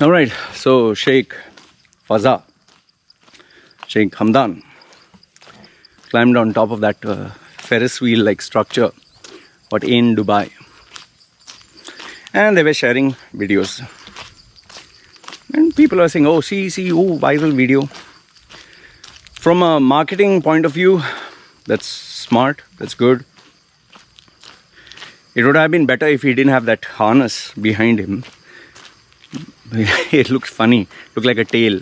All right, so Sheikh Faza, Sheikh Hamdan climbed on top of that Ferris wheel like structure, what in Dubai, and they were sharing videos. And people are saying, oh, see, oh, viral video. From a marketing point of view, that's smart, that's good. It would have been better if he didn't have that harness behind him. It looked funny, looked like a tail.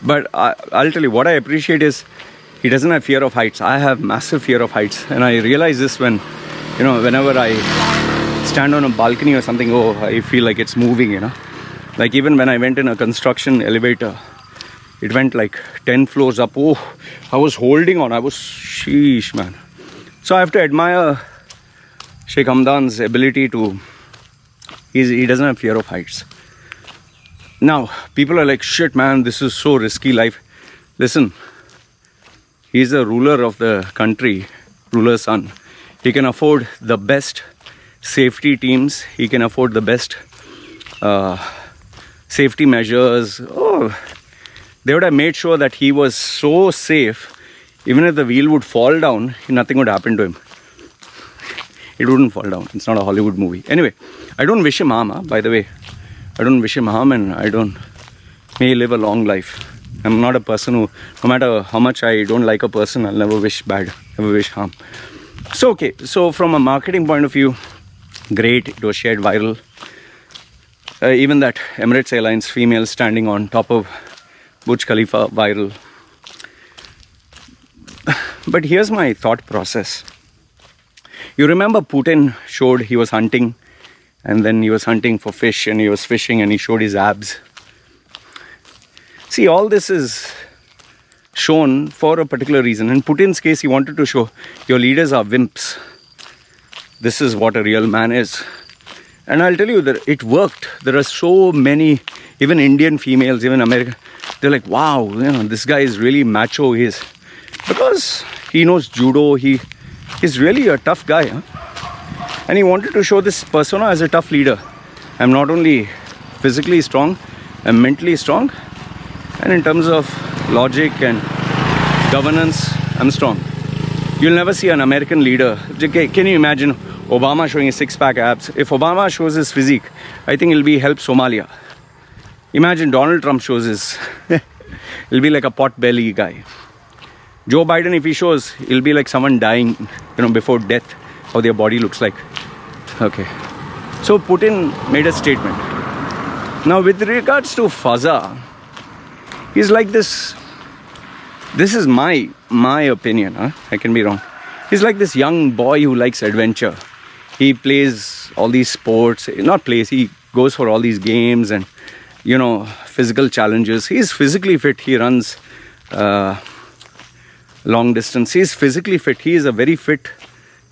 But I'll tell you, what I appreciate is he doesn't have fear of heights. I have massive fear of heights. And I realize this when, whenever I stand on a balcony or something, I feel like it's moving, Like even when I went in a construction elevator, it went like 10 floors up. Oh, I was holding on. Sheesh, man. So I have to admire Sheikh Hamdan's ability to, he doesn't have fear of heights. Now, people are like, shit, man, this is so risky life. Listen, he's the ruler of the country, ruler's son. He can afford the best safety teams. He can afford the best safety measures. Oh, they would have made sure that he was so safe. Even if the wheel would fall down, nothing would happen to him. It wouldn't fall down. It's not a Hollywood movie. Anyway, I don't wish him harm, by the way. I don't wish him harm, and may he live a long life. I'm not a person who, no matter how much I don't like a person, I'll never wish bad, never wish harm. So, okay, so from a marketing point of view, great, it was shared viral. Even that Emirates Airlines female standing on top of Burj Khalifa, viral. But here's my thought process. You remember Putin showed he was hunting, and then he was hunting for fish, and he was fishing, and he showed his abs. See, all this is shown for a particular reason. In Putin's case, he wanted to show your leaders are wimps. This is what a real man is. And I'll tell you that it worked. There are so many, even Indian females, even American, they're like, wow, this guy is really macho. Because he knows judo, he's really a tough guy. Huh? And he wanted to show this persona as a tough leader. I'm not only physically strong, I'm mentally strong. And in terms of logic and governance, I'm strong. You'll never see an American leader. Can you imagine Obama showing his six-pack abs? If Obama shows his physique, I think it'll be help Somalia. Imagine Donald Trump shows his, it'll be like a pot-belly guy. Joe Biden, if he shows, it'll be like someone dying, before death, how their body looks like. Okay. So Putin made a statement. Now with regards to Faza, he's like this. This is my opinion. I can be wrong. He's like this young boy who likes adventure. He plays all these sports. Not plays, he goes for all these games and, physical challenges. He's physically fit. He runs long distance. He's physically fit. He is a very fit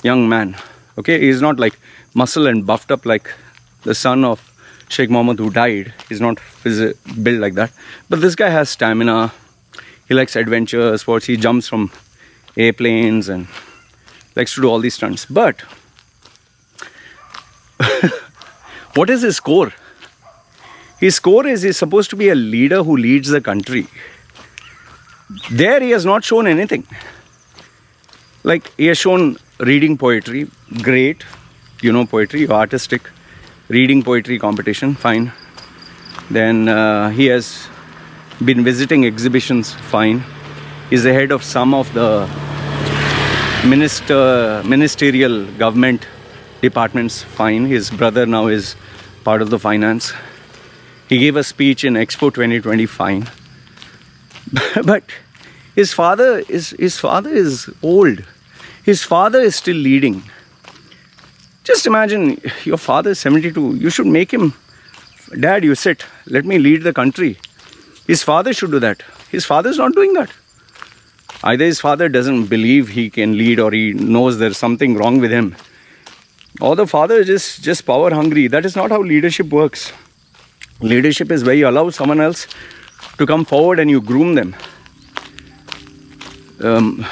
young man. Okay, he's not like muscle and buffed up like the son of Sheikh Mohammed who died. He's not built like that. But this guy has stamina. He likes adventure sports. He jumps from airplanes and likes to do all these stunts. But what is his score? His score is he's supposed to be a leader who leads the country. There he has not shown anything. Like he has shown reading poetry, great. Poetry, you're artistic. Reading poetry competition, fine. Then he has been visiting exhibitions, fine. He's the head of some of the ministerial government departments, fine. His brother now is part of the finance. He gave a speech in Expo 2020, fine. But his father is old. His father is still leading. Just imagine your father is 72. You should make him, Dad, you sit. Let me lead the country. His father should do that. His father is not doing that. Either his father doesn't believe he can lead, or he knows there's something wrong with him, or the father is just power hungry. That is not how leadership works. Leadership is where you allow someone else to come forward and you groom them.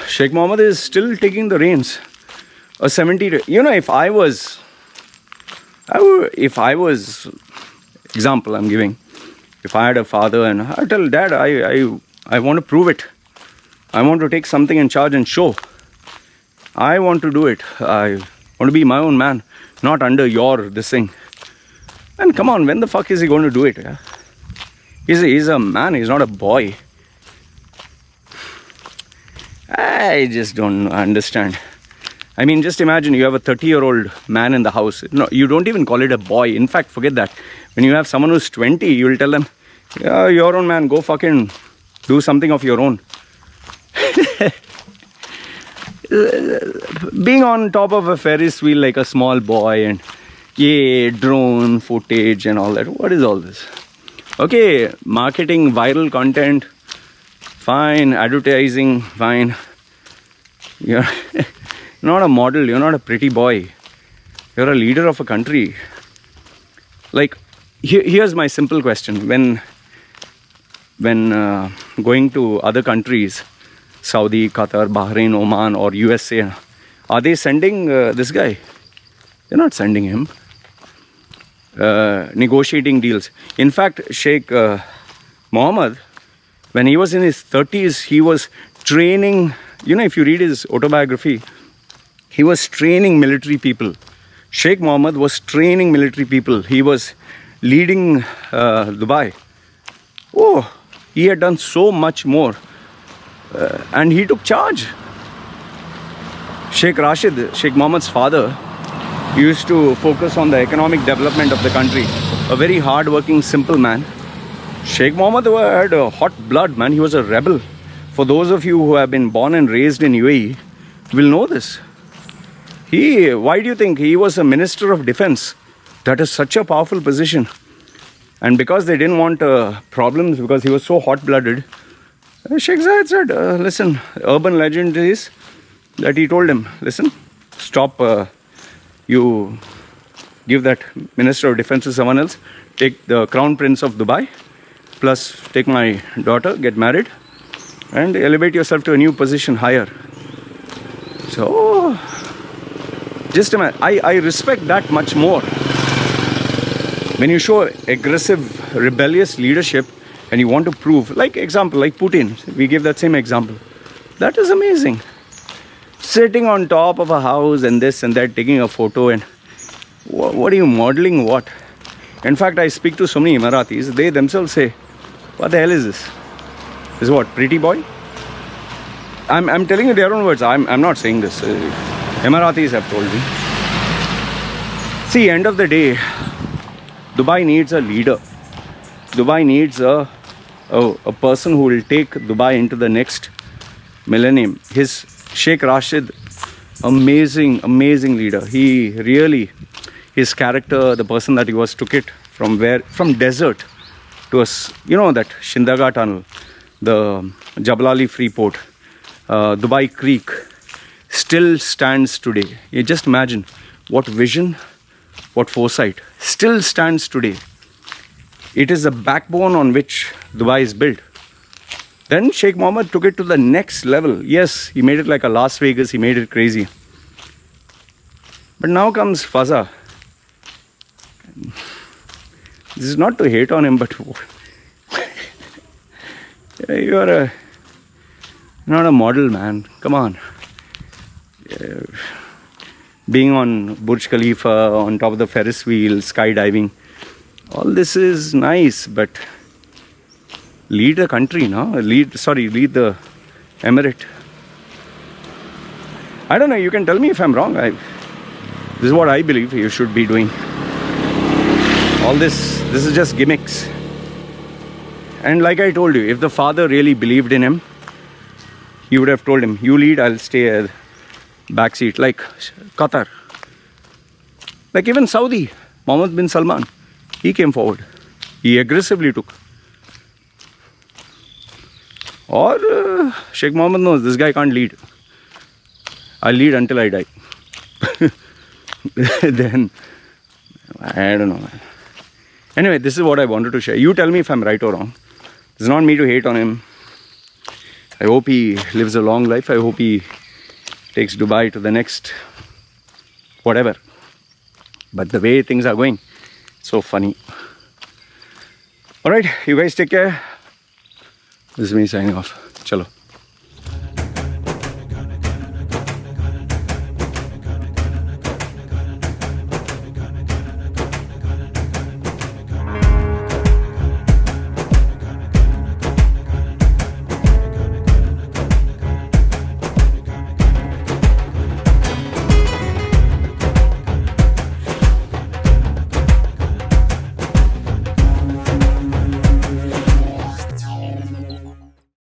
Sheikh Mohammed is still taking the reins. A 70, if I was If I was, example I'm giving, if I had a father and I tell dad, I want to prove it. I want to take something in charge and show. I want to do it. I want to be my own man, not under your this thing. And come on, when the fuck is he going to do it? Yeah? He's a man, he's not a boy. I just don't understand. I mean, just imagine you have a 30-year-old man in the house. No, you don't even call it a boy. In fact, forget that. When you have someone who's 20, you will tell them, yeah, your own man, go fucking do something of your own. Being on top of a Ferris wheel like a small boy and yeah, drone footage and all that. What is all this? Okay, marketing, viral content, fine. Advertising, fine. You're not a model. You're not a pretty boy. You're a leader of a country. Like, here's my simple question. When going to other countries, Saudi, Qatar, Bahrain, Oman or USA, are they sending this guy? They're not sending him. Negotiating deals. In fact, Sheikh Mohammed, when he was in his 30s, he was training, if you read his autobiography, he was training military people. Sheikh Mohammed was training military people. He was leading Dubai. Oh, he had done so much more. And he took charge. Sheikh Rashid, Sheikh Mohammed's father, used to focus on the economic development of the country. A very hard-working, simple man. Sheikh Mohammed had a hot blood, man. He was a rebel. For those of you who have been born and raised in UAE, will know this. Why do you think he was a minister of defense? That is such a powerful position. And because they didn't want problems, because he was so hot-blooded, Sheikh Zayed said, listen, urban legend is that he told him, listen, stop, you give that minister of defense to someone else, take the crown prince of Dubai, plus take my daughter, get married, and elevate yourself to a new position higher. So, just imagine, I respect that much more. When you show aggressive, rebellious leadership and you want to prove, like example, like Putin, we give that same example. That is amazing. Sitting on top of a house and this and that, taking a photo, and what are you modeling what? In fact, I speak to so many Emiratis, they themselves say, what the hell is this? This is what, pretty boy? I'm telling you their own words, I'm not saying this. Emiratis have told me. See, end of the day, Dubai needs a leader. Dubai needs a person who will take Dubai into the next millennium. His Sheikh Rashid, amazing leader. He really, his character, the person that he was, took it from desert to us. You know that Shindaga tunnel, the Jabal Ali Freeport, Dubai Creek, still stands today. You just imagine what vision, what foresight, still stands today. It is the backbone on which Dubai is built. Then Sheikh Mohammed took it to the next level. Yes, he made it like a Las Vegas, he made it crazy. But now comes Fazza. This is not to hate on him, but you are not a model, man. Come on. Being on Burj Khalifa, on top of the Ferris wheel, skydiving, all this is nice, but lead the country, no? Lead the emirate. I don't know, you can tell me if I'm wrong. This is what I believe you should be doing. All this is just gimmicks. And like I told you, if the father really believed in him, he would have told him, you lead, I'll stay at back seat. Like Qatar. Like even Saudi, Mohammed bin Salman, he came forward. He aggressively took. Or Sheikh Mohammed knows this guy can't lead. I'll lead until I die. Then, I don't know, man. Anyway, this is what I wanted to share. You tell me if I'm right or wrong. It's not me to hate on him. I hope he lives a long life. I hope he takes Dubai to the next whatever. But the way things are going, so funny. All right, you guys take care. This is me signing off. Chalo.